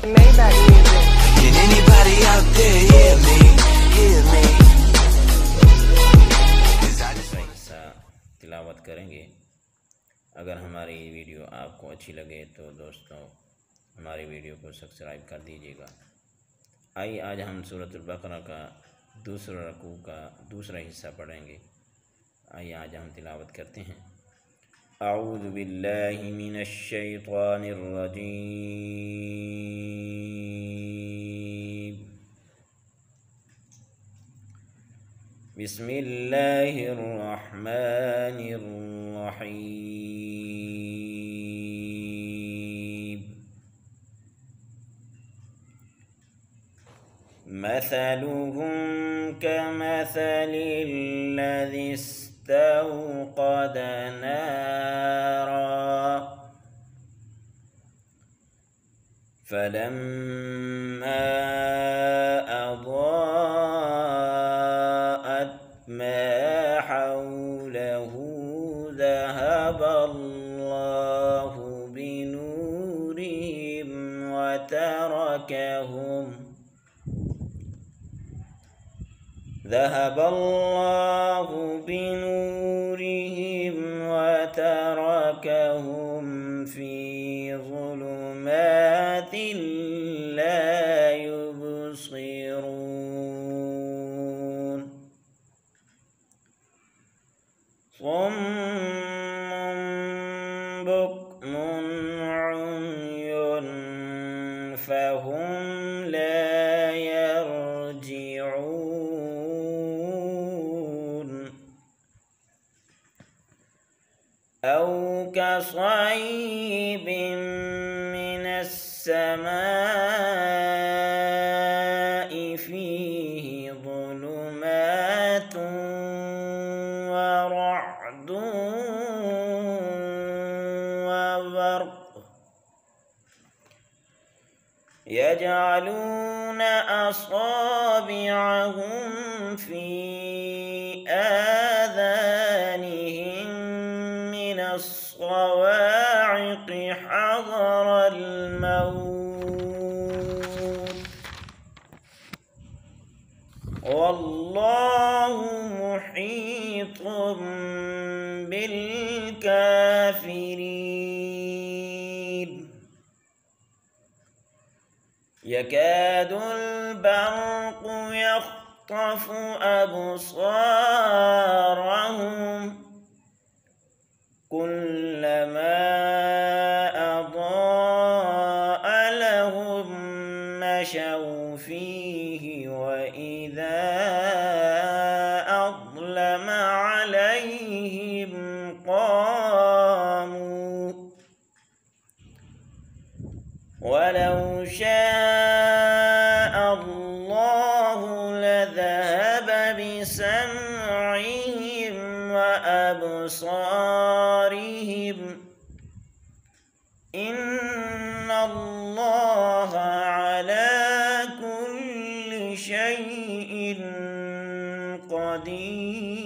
Maybach music. Can anybody out there hear me? Hear me? दूसरा हिस्सा तिलावत करेंगे। अगर हमारी वीडियो आपको अच्छी लगे तो दोस्तों हमारी वीडियो को सब्सक्राइब कर दीजिएगा। आइए आज हम सूरतुल बकरा का दूसरा रकू का दूसरा हिस्सा पढ़ेंगे। आइए आज हम तिलावत करते हैं। अऊज़ु बिल्लाहि मिनश शैतानिर रजीम। बिस्मिल्लाहिर रहमानिर रहीम। मसलुहुम कमसलिल लज़ी इस्तौक़द नारा फलम्मा अज़ाअत मा हौलहु ज़हबल्लाहु बिनूरिहिम वतरकहुम फ़ी ज़ुलुमातिन ला युबसिरून। صُمٌّ بُكْمٌ عُمْيٌ فَهُمْ لا يرجعون أو كصيب من السماء فيه ظلمات ورعد وبرق يجعلون أصابعهم في آذانهم من الصواعق حذر الموت والله محيط بالكافرين يكاد البرق يخطف أبصارهم كلما أضاء لهم مشوا فيه وإذا أظلم عليهم قاموا ولو شاء الله لذهب بسمعهم وأبصارهم إن الله على كل شيء قدير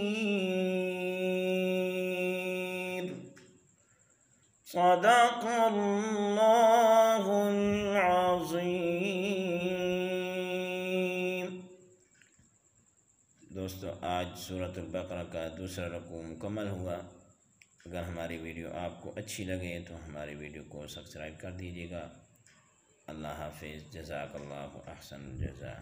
صدق الله العظيم। दोस्तों आज सूरतुल बकरा का दूसरा रकू मुकम्मल हुआ। अगर हमारी वीडियो आपको अच्छी लगे तो हमारी वीडियो को सब्सक्राइब कर दीजिएगा। अल्लाह हाफिज़। जज़ाकल्लाहु अहसन जज़ा।